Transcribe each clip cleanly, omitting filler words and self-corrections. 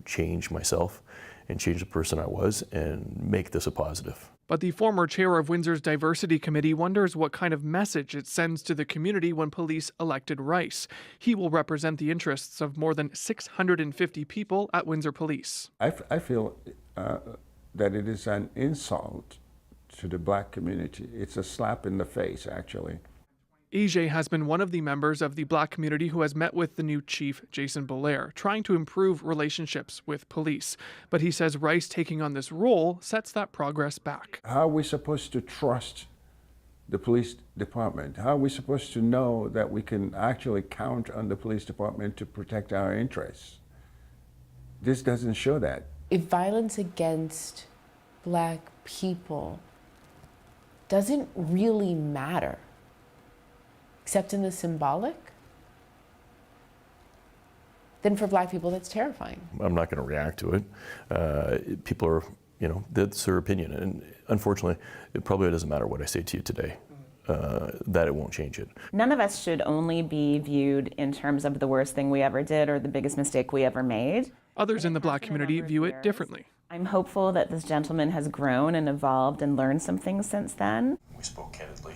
change myself and change the person I was and make this a positive. But the former chair of Windsor's diversity committee wonders what kind of message it sends to the community when police elected Rice. He will represent the interests of more than 650 people at Windsor Police. I feel that it is an insult to the Black community. It's a slap in the face, actually. AJ has been one of the members of the Black community who has met with the new chief, Jason Belair, trying to improve relationships with police. But he says Rice taking on this role sets that progress back. How are we supposed to trust the police department? How are we supposed to know that we can actually count on the police department to protect our interests? This doesn't show that. If violence against Black people doesn't really matter, except in the symbolic, then for Black people, that's terrifying. I'm not going to react to it. People are, that's their opinion. And unfortunately, it probably doesn't matter what I say to you today, that it won't change it. None of us should only be viewed in terms of the worst thing we ever did or the biggest mistake we ever made. Others in the Black community view it differently. I'm hopeful that this gentleman has grown and evolved and learned some things since then. We spoke candidly.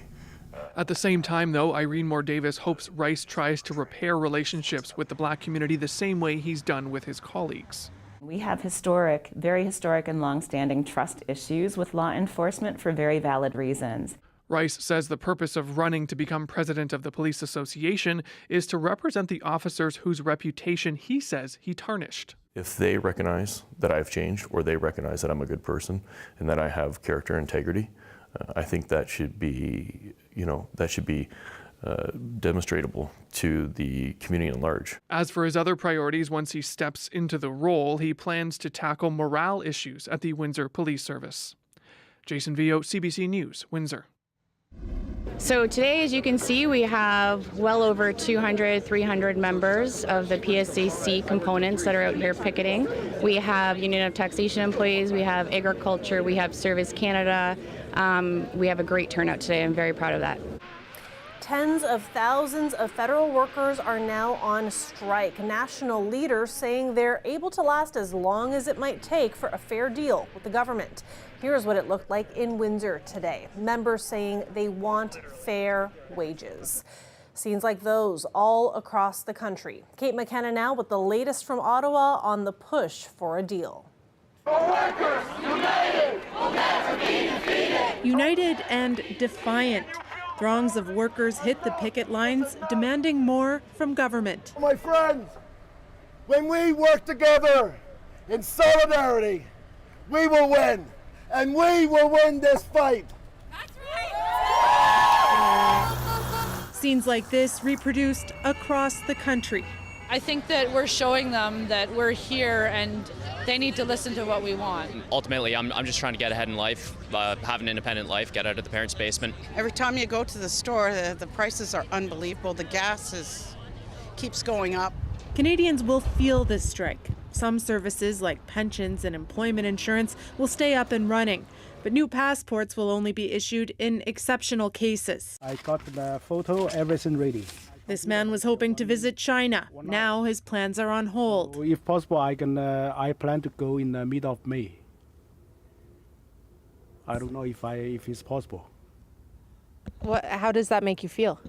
At the same time, though, Irene Moore Davis hopes Rice tries to repair relationships with the Black community the same way he's done with his colleagues. We have very historic and long-standing trust issues with law enforcement for very valid reasons. Rice says the purpose of running to become president of the Police Association is to represent the officers whose reputation he says he tarnished. If they recognize that I've changed, or they recognize that I'm a good person and that I have character and integrity, I think that should be, demonstrable to the community at large. As for his other priorities, once he steps into the role, he plans to tackle morale issues at the Windsor Police Service. Jason Vio, CBC News, Windsor. So today, as you can see, we have well over 200, 300 members of the PSAC components that are out here picketing. We have Union of Taxation employees, we have agriculture, we have Service Canada. We have a great turnout today. I'm very proud of that. Tens of thousands of federal workers are now on strike. National leaders saying they're able to last as long as it might take for a fair deal with the government. Here's what it looked like in Windsor today. Members saying they want fair wages. Scenes like those all across the country. Kate McKenna now with the latest from Ottawa on the push for a deal. For workers, united, will never be defeated. United and defiant. Throngs of workers hit the picket lines, demanding more from government. My friends, when we work together in solidarity, we will win, and we will win this fight. That's right. Scenes like this reproduced across the country. I think that we're showing them that we're here and they need to listen to what we want. Ultimately, I'm just trying to get ahead in life, have an independent life, get out of the parents' basement. Every time you go to the store, the prices are unbelievable. The gas keeps going up. Canadians will feel this strike. Some services like pensions and employment insurance will stay up and running, but new passports will only be issued in exceptional cases. I got the photo, everything ready. This man was hoping to visit China. Now his plans are on hold. If possible, I plan to go in the middle of May. I don't know if it's possible. How does that make you feel?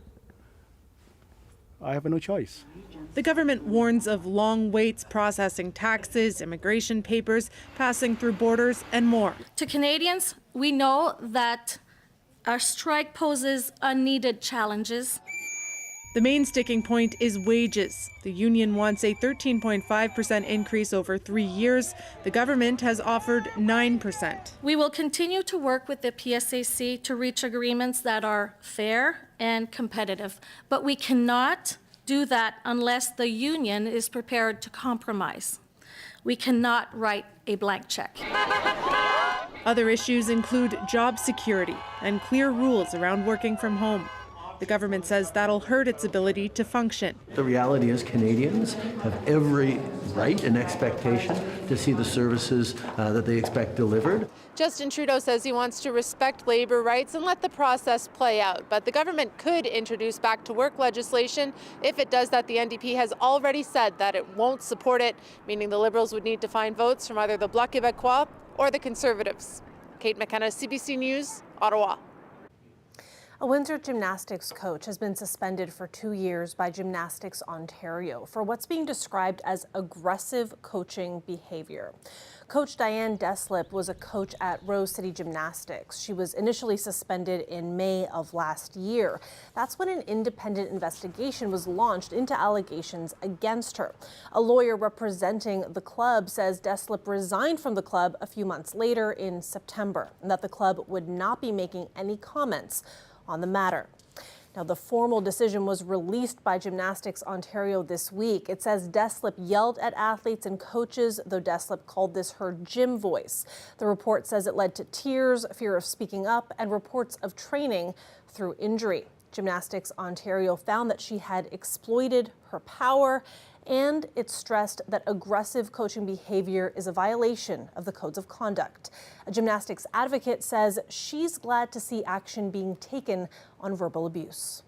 I have no choice. The government warns of long waits processing taxes, immigration papers, passing through borders, and more. To Canadians, we know that our strike poses unneeded challenges. The main sticking point is wages. The union wants a 13.5% increase over 3 years. The government has offered 9%. We will continue to work with the PSAC to reach agreements that are fair and competitive, but we cannot do that unless the union is prepared to compromise. We cannot write a blank check. Other issues include job security and clear rules around working from home. The government says that'll hurt its ability to function. The reality is Canadians have every right and expectation to see the services that they expect delivered. Justin Trudeau says he wants to respect labor rights and let the process play out. But the government could introduce back to work legislation. If it does that, the NDP has already said that it won't support it, meaning the Liberals would need to find votes from either the Bloc Québécois or the Conservatives. Kate McKenna, CBC News, Ottawa. A Windsor gymnastics coach has been suspended for 2 years by Gymnastics Ontario for what's being described as aggressive coaching behavior. Coach Diane Deslip was a coach at Rose City Gymnastics. She was initially suspended in May of last year. That's when an independent investigation was launched into allegations against her. A lawyer representing the club says Deslip resigned from the club a few months later in September, and that the club would not be making any comments on the matter. Now, the formal decision was released by Gymnastics Ontario this week. It says Deslip yelled at athletes and coaches, though Deslip called this her gym voice. The report says it led to tears, fear of speaking up, and reports of training through injury. Gymnastics Ontario found that she had exploited her power, and it stressed that aggressive coaching behavior is a violation of the codes of conduct. A gymnastics advocate says she's glad to see action being taken on verbal abuse.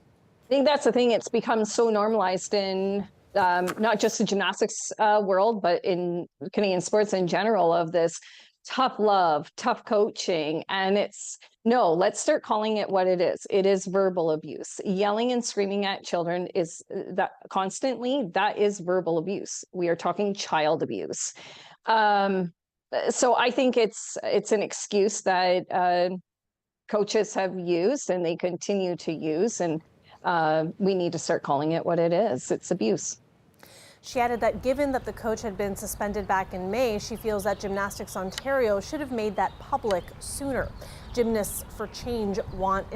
I think that's the thing. It's become so normalized in not just the gymnastics world, but in Canadian sports in general, of this tough love, tough coaching. And no, let's start calling it what it is. It is verbal abuse. Yelling and screaming at children is that constantly, that is verbal abuse. We are talking child abuse. So I think it's an excuse that coaches have used and they continue to use, and we need to start calling it what it is. It's abuse. She added that given that the coach had been suspended back in May, she feels that Gymnastics Ontario should have made that public sooner. Gymnasts for Change wants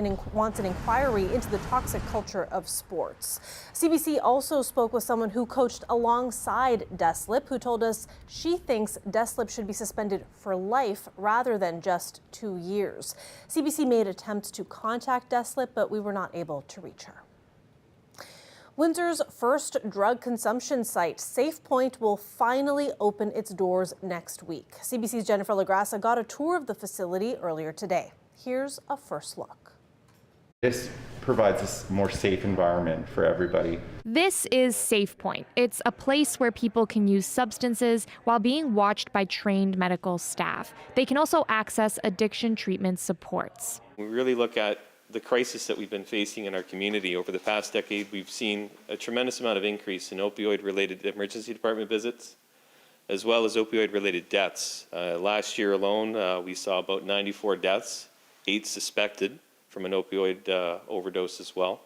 an inquiry into the toxic culture of sports. CBC also spoke with someone who coached alongside Deslip, who told us she thinks Deslip should be suspended for life rather than just 2 years. CBC made attempts to contact Deslip, but we were not able to reach her. Windsor's first drug consumption site, SafePoint, will finally open its doors next week. CBC's Jennifer LaGrassa got a tour of the facility earlier today. Here's a first look. This provides a more safe environment for everybody. This is SafePoint. It's a place where people can use substances while being watched by trained medical staff. They can also access addiction treatment supports. We really look at the crisis that we've been facing in our community. Over the past decade, we've seen a tremendous amount of increase in opioid-related emergency department visits, as well as opioid-related deaths. Last year alone, we saw about 94 deaths, 8 suspected from an opioid overdose as well,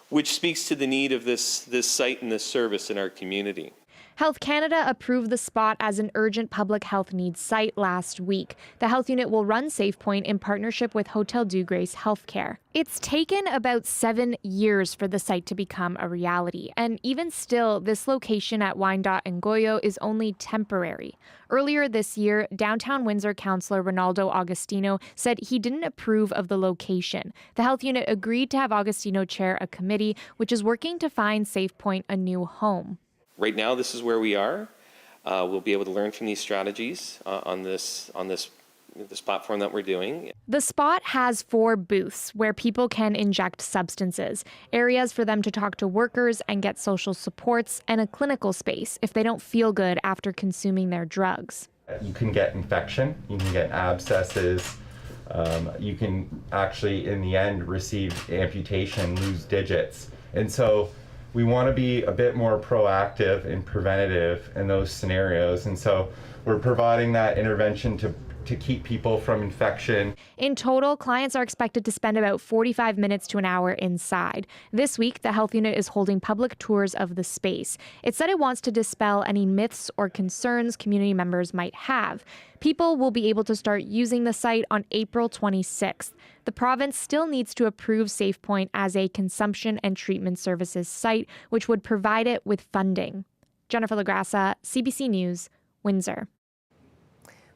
which speaks to the need of this site and this service in our community. Health Canada approved the spot as an urgent public health needs site last week. The health unit will run SafePoint in partnership with Hotel Dieu Grace Healthcare. It's taken about 7 years for the site to become a reality, and even still, this location at Wyandotte and Goyo is only temporary. Earlier this year, downtown Windsor councillor Ronaldo Agostino said he didn't approve of the location. The health unit agreed to have Agostino chair a committee which is working to find SafePoint a new home. Right now, this is where we are. We'll be able to learn from these strategies on this platform that we're doing. The spot has 4 booths where people can inject substances, areas for them to talk to workers and get social supports, and a clinical space if they don't feel good after consuming their drugs. You can get infection, you can get abscesses, you can actually, in the end, receive amputation, lose digits. And so we want to be a bit more proactive and preventative in those scenarios. And so we're providing that intervention to keep people from infection. In total, clients are expected to spend about 45 minutes to an hour inside. This week, the health unit is holding public tours of the space. It said it wants to dispel any myths or concerns community members might have. People will be able to start using the site on April 26th. The province still needs to approve SafePoint as a consumption and treatment services site, which would provide it with funding. Jennifer LaGrassa, CBC News, Windsor.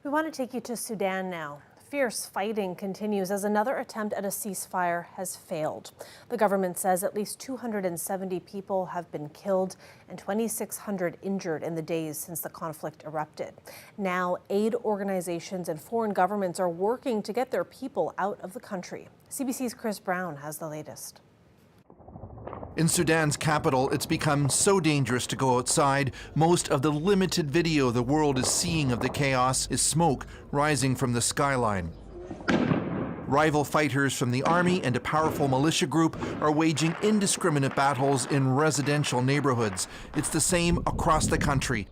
We want to take you to Sudan now. fierce fighting continues as another attempt at a ceasefire has failed. The government says at least 270 people have been killed and 2,600 injured in the days since the conflict erupted. Now, aid organizations and foreign governments are working to get their people out of the country. CBC's Chris Brown has the latest. In Sudan's capital, it's become so dangerous to go outside. Most of the limited video the world is seeing of the chaos is smoke rising from the skyline. Rival fighters from the army and a powerful militia group are waging indiscriminate battles in residential neighborhoods. It's the same across the country,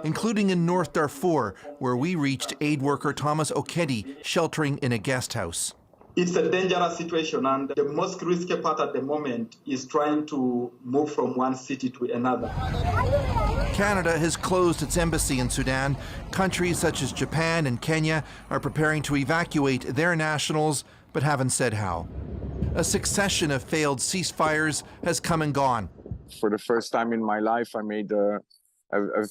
including in North Darfur, where we reached aid worker Thomas Okedi sheltering in a guest house. It's a dangerous situation, and the most risky part at the moment is trying to move from one city to another. Canada has closed its embassy in Sudan. Countries such as Japan and Kenya are preparing to evacuate their nationals, but haven't said how. A succession of failed ceasefires has come and gone. For the first time in my life, I made a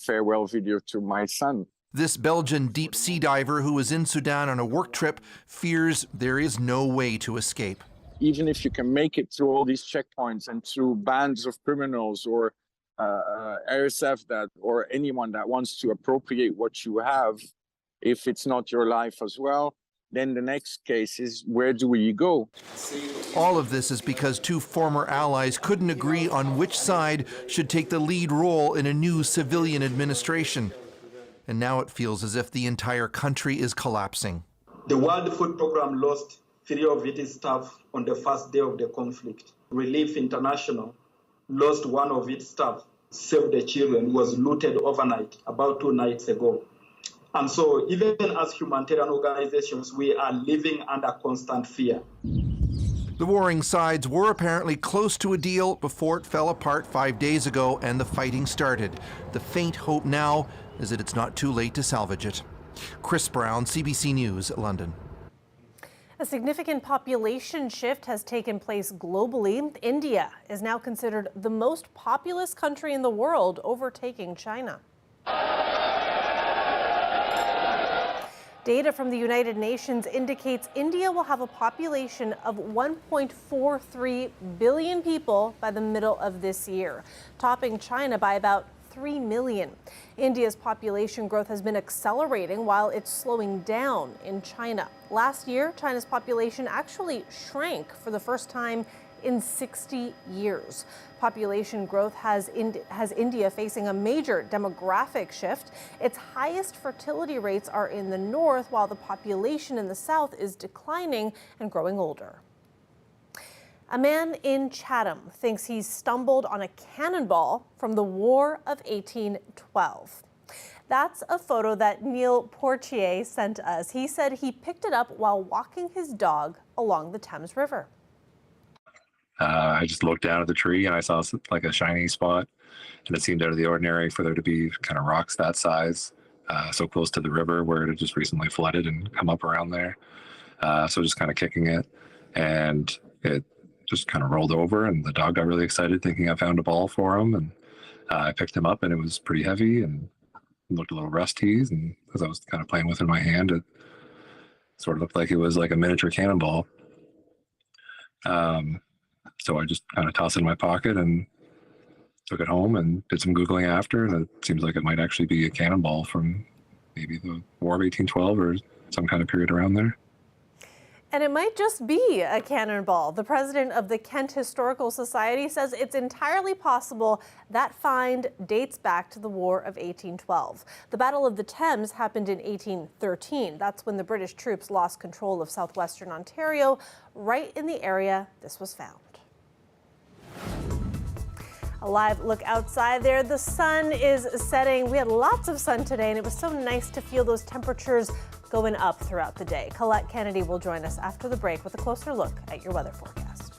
farewell video to my son. This Belgian deep sea diver who was in Sudan on a work trip fears there is no way to escape. Even if you can make it through all these checkpoints and through bands of criminals or RSF or anyone that wants to appropriate what you have, if it's not your life as well, then the next case is, where do we go? All of this is because two former allies couldn't agree on which side should take the lead role in a new civilian administration. And now it feels as if the entire country is collapsing. The World Food Programme lost 3 of its staff on the first day of the conflict. Relief International lost 1 of its staff. Save the Children was looted overnight, about 2 nights ago. And so even as humanitarian organizations, we are living under constant fear. The warring sides were apparently close to a deal before it fell apart 5 days ago and the fighting started. The faint hope now is that it's not too late to salvage it. Chris Brown, CBC News, London. A significant population shift has taken place globally. India is now considered the most populous country in the world, overtaking China. Data from the United Nations indicates India will have a population of 1.43 billion people by the middle of this year, topping China by about 3 million. India's population growth has been accelerating while it's slowing down in China. Last year, China's population actually shrank for the first time in 60 years. Population growth has India facing a major demographic shift. Its highest fertility rates are in the north, while the population in the south is declining and growing older. A man in Chatham thinks he's stumbled on a cannonball from the War of 1812. That's a photo that Neil Portier sent us. He said he picked it up while walking his dog along the Thames River. I just looked down at the tree and I saw like a shiny spot, and it seemed out of the ordinary for there to be kind of rocks that size so close to the river where it had just recently flooded and come up around there. So just kind of kicking it, and it just kind of rolled over, and the dog got really excited thinking I found a ball for him, and I picked him up and it was pretty heavy and looked a little rusty, and as I was kind of playing with it in my hand, it sort of looked like it was like a miniature cannonball. So I just kind of tossed it in my pocket and took it home and did some Googling after, and it seems like it might actually be a cannonball from maybe the War of 1812 or some kind of period around there. And it might just be a cannonball. The president of the Kent Historical Society says it's entirely possible that find dates back to the War of 1812. The Battle of the Thames happened in 1813. That's when the British troops lost control of southwestern Ontario, right in the area this was found. A live look outside there. The sun is setting. We had lots of sun today, and it was so nice to feel those temperatures going up throughout the day. Colette Kennedy will join us after the break with a closer look at your weather forecast.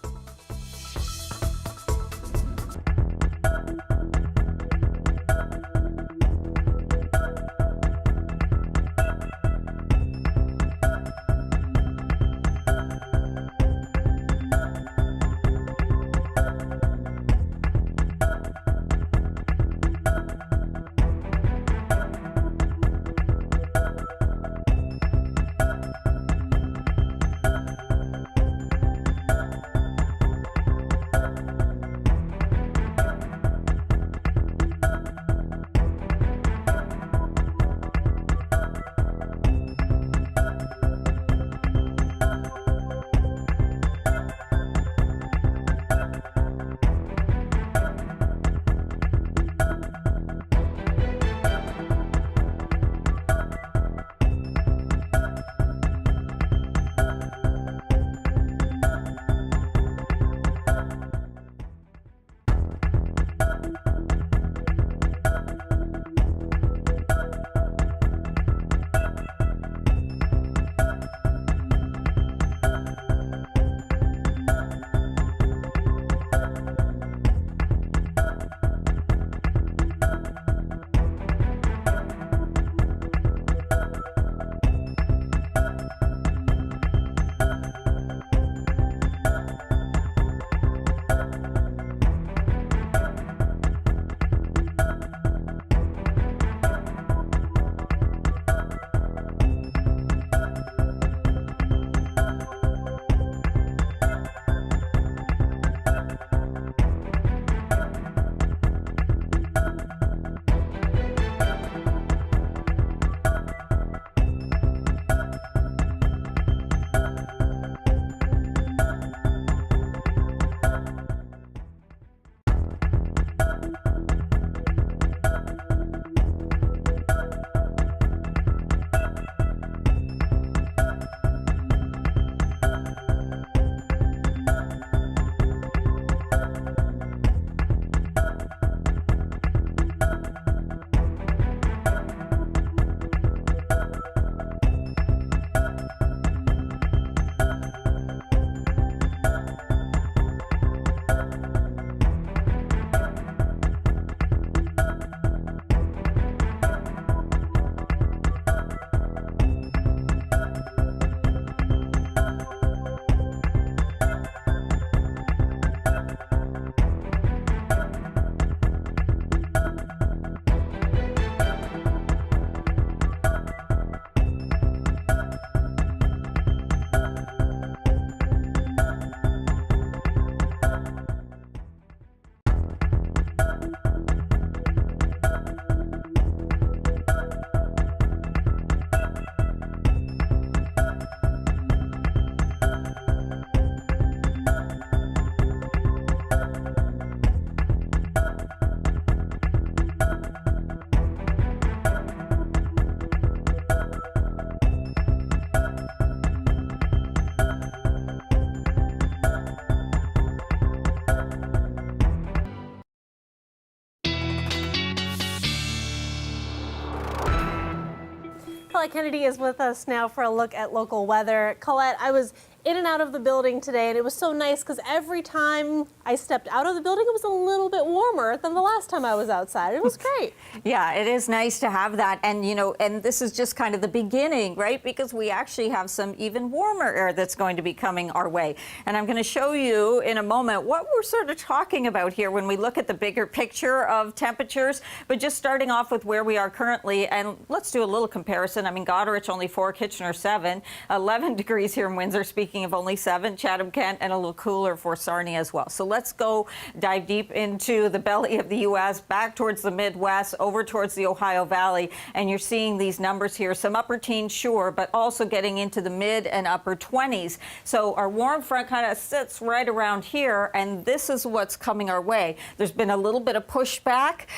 Colette Kennedy is with us now for a look at local weather. Colette, I was in and out of the building today, and it was so nice because every time I stepped out of the building, it was a little bit warmer than the last time I was outside. It was great. Yeah, it is nice to have that. And, you know, and this is just kind of the beginning, right? Because we actually have some even warmer air that's going to be coming our way. And I'm going to show you in a moment what we're sort of talking about here when we look at the bigger picture of temperatures. But just starting off with where we are currently, and let's do a little comparison. I mean, Goderich only 4, Kitchener 7, 11 degrees here in Windsor, speaking of only 7, Chatham-Kent, and a little cooler for Sarnia as well. So let's go dive deep into the belly of the U.S., back towards the Midwest, over towards the Ohio Valley, and you're seeing these numbers here. Some upper teens, sure, but also getting into the mid and upper 20s. So our warm front kind of sits right around here, and this is what's coming our way. There's been a little bit of pushback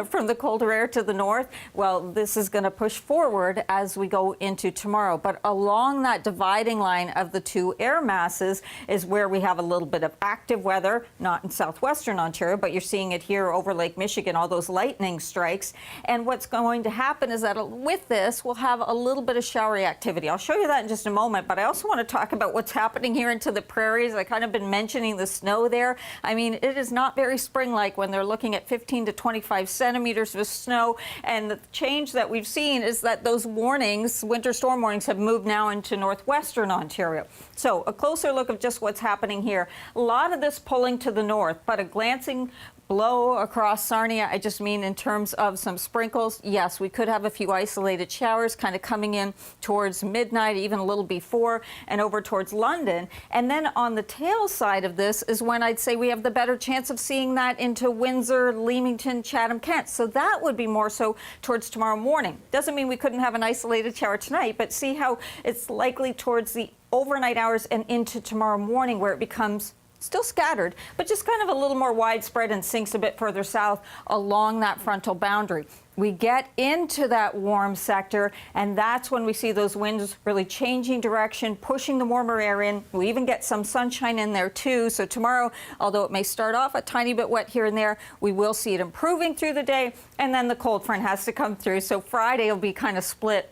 from the colder air to the north. Well, this is going to push forward as we go into tomorrow. But along that dividing line of the two air masses is where we have a little bit of active weather, not in southwestern Ontario, but you're seeing it here over Lake Michigan, all those lightning strikes. And what's going to happen is that with this, we'll have a little bit of showery activity. I'll show you that in just a moment, but I also want to talk about what's happening here into the prairies. I kind of been mentioning the snow there. I mean, it is not very spring-like when they're looking at 15 to 25 centimeters of snow. And the change that we've seen is that those warnings, winter storm warnings, have moved now into northwestern Ontario. So a closer look of just what's happening here. A lot of this pulling to the north, but a glancing blow across Sarnia. I just mean in terms of some sprinkles. Yes, we could have a few isolated showers kind of coming in towards midnight, even a little before, and over towards London. And then on the tail side of this is when I'd say we have the better chance of seeing that into Windsor, Leamington, Chatham-Kent. So that would be more so towards tomorrow morning. Doesn't mean we couldn't have an isolated shower tonight, but see how it's likely towards the overnight hours and into tomorrow morning where it becomes still scattered, but just kind of a little more widespread and sinks a bit further south along that frontal boundary. We get into that warm sector, and that's when we see those winds really changing direction, pushing the warmer air in. We even get some sunshine in there too. So tomorrow, although it may start off a tiny bit wet here and there, we will see it improving through the day, and then the cold front has to come through. So Friday will be kind of split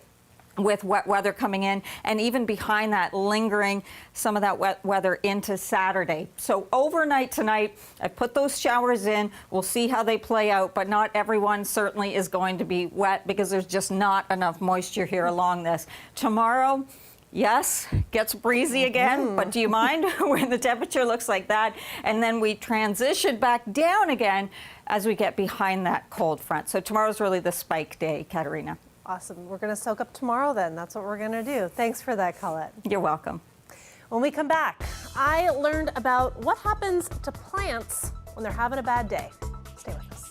with wet weather coming in, and even behind that lingering some of that wet weather into Saturday. So overnight tonight, I put those showers in. We'll see how they play out, but not everyone certainly is going to be wet because there's just not enough moisture here along this. Tomorrow, yes, gets breezy again, but do you mind when the temperature looks like that? And then we transition back down again as we get behind that cold front. So tomorrow's really the spike day, Katerina. Awesome. We're going to soak up tomorrow then. That's what we're going to do. Thanks for that, Colette. You're welcome. When we come back, I learned about what happens to plants when they're having a bad day. Stay with us.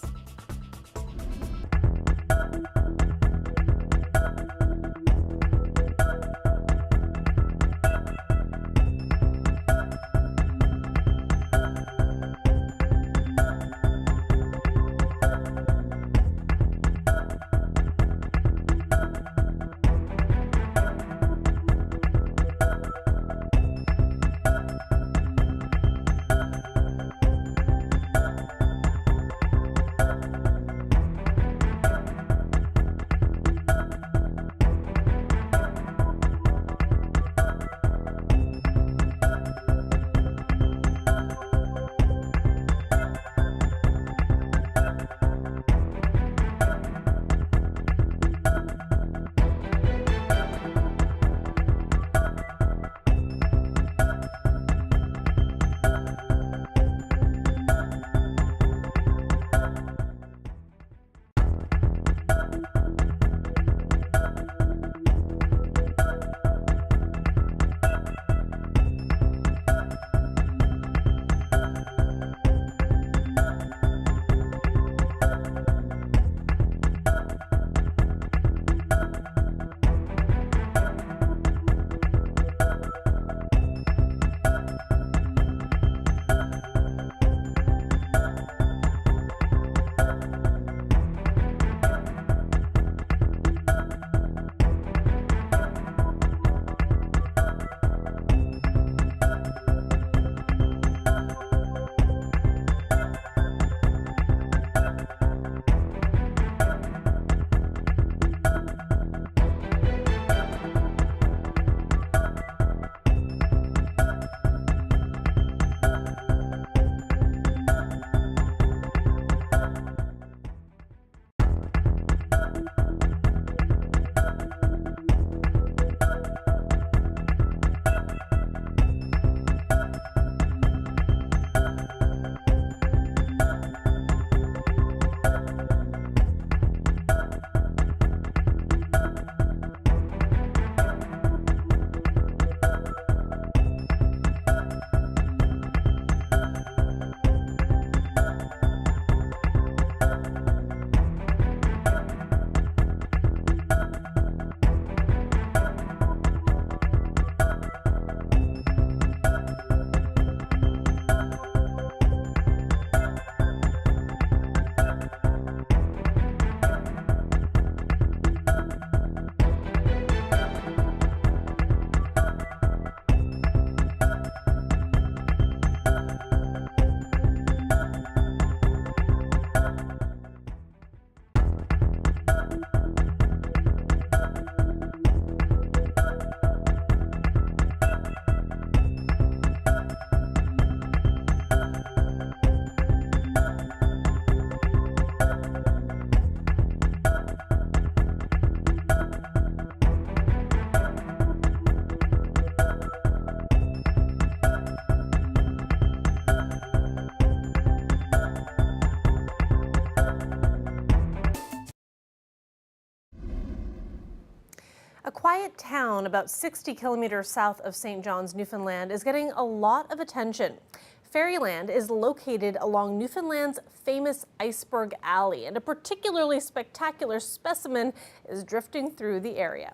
A quiet town about 60 kilometers south of St. John's, Newfoundland is getting a lot of attention. Fairyland is located along Newfoundland's famous Iceberg Alley, and a particularly spectacular specimen is drifting through the area.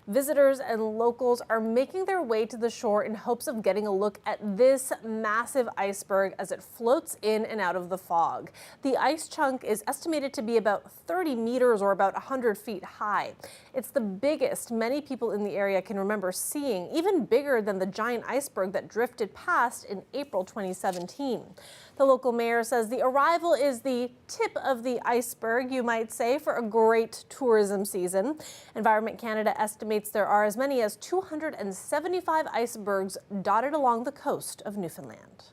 Visitors and locals are making their way to the shore in hopes of getting a look at this massive iceberg as it floats in and out of the fog. The ice chunk is estimated to be about 30 meters or about 100 feet high. It's the biggest many people in the area can remember seeing, even bigger than the giant iceberg that drifted past in April 2017. The local mayor says the arrival is the tip of the iceberg, you might say, for a great tourism season. Environment Canada estimates there are as many as 275 icebergs dotted along the coast of Newfoundland.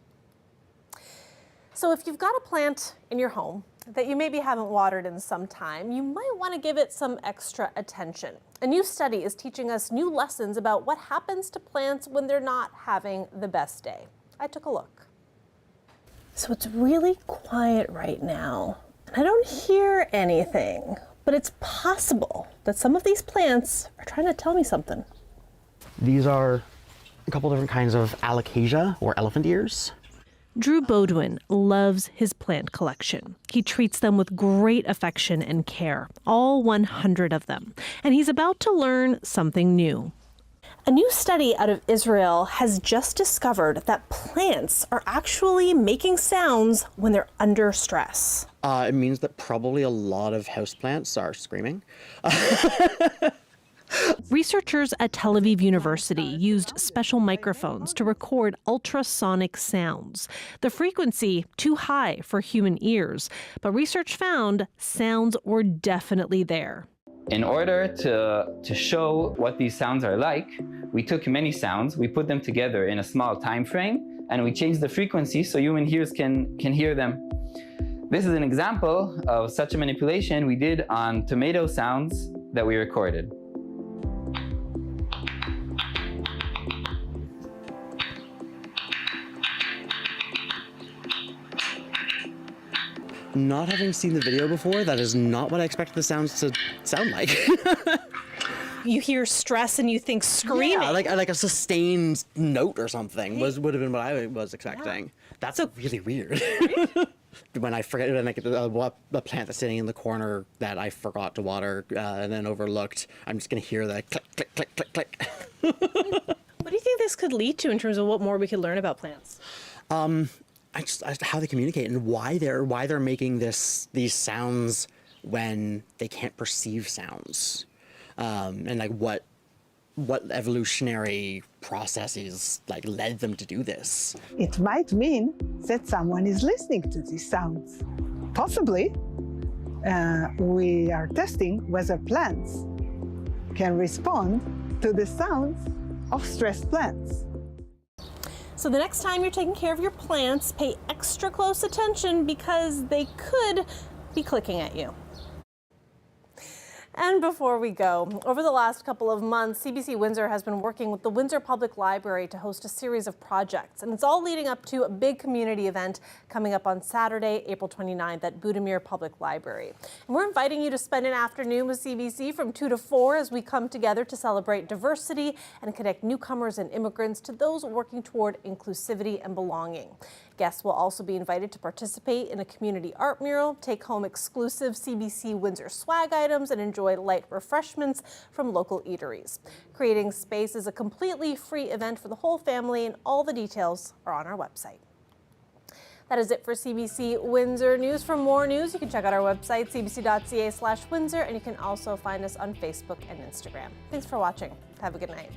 So if you've got a plant in your home that you maybe haven't watered in some time, you might want to give it some extra attention. A new study is teaching us new lessons about what happens to plants when they're not having the best day. I took a look. So it's really quiet right now, and I don't hear anything, but it's possible that some of these plants are trying to tell me something. These are a couple different kinds of alocasia, or elephant ears. Drew Baudouin loves his plant collection. He treats them with great affection and care, all 100 of them, and he's about to learn something new. A new study out of Israel has just discovered that plants are actually making sounds when they're under stress. It means that probably a lot of houseplants are screaming. Researchers at Tel Aviv University used special microphones to record ultrasonic sounds. The frequency too high for human ears, but research found sounds were definitely there. In order to show what these sounds are like, we took many sounds, we put them together in a small time frame, and we changed the frequency so human ears can hear them. This is an example of such a manipulation we did on tomato sounds that we recorded. Not having seen the video before, that is not what I expected the sounds to sound like. You hear stress and you think screaming. Yeah, like a sustained note or something would have been what I was expecting. Yeah. That's really weird. When I forget the plant that's sitting in the corner that I forgot to water and then overlooked, I'm just going to hear the click, click, click, click, click. What do you think this could lead to in terms of what more we could learn about plants? How they communicate and why they're making these sounds when they can't perceive sounds, and like what evolutionary processes like led them to do this. It might mean that someone is listening to these sounds. Possibly, we are testing whether plants can respond to the sounds of stressed plants. So the next time you're taking care of your plants, pay extra close attention because they could be clicking at you. And before we go, over the last couple of months, CBC Windsor has been working with the Windsor Public Library to host a series of projects. And it's all leading up to a big community event coming up on Saturday, April 29th at Budimir Public Library. And we're inviting you to spend an afternoon with CBC from 2 to 4 as we come together to celebrate diversity and connect newcomers and immigrants to those working toward inclusivity and belonging. Guests will also be invited to participate in a community art mural, take home exclusive CBC Windsor swag items, and enjoy light refreshments from local eateries. Creating Space is a completely free event for the whole family, and all the details are on our website. That is it for CBC Windsor News. For more news, you can check out our website, cbc.ca/Windsor, and you can also find us on Facebook and Instagram. Thanks for watching. Have a good night.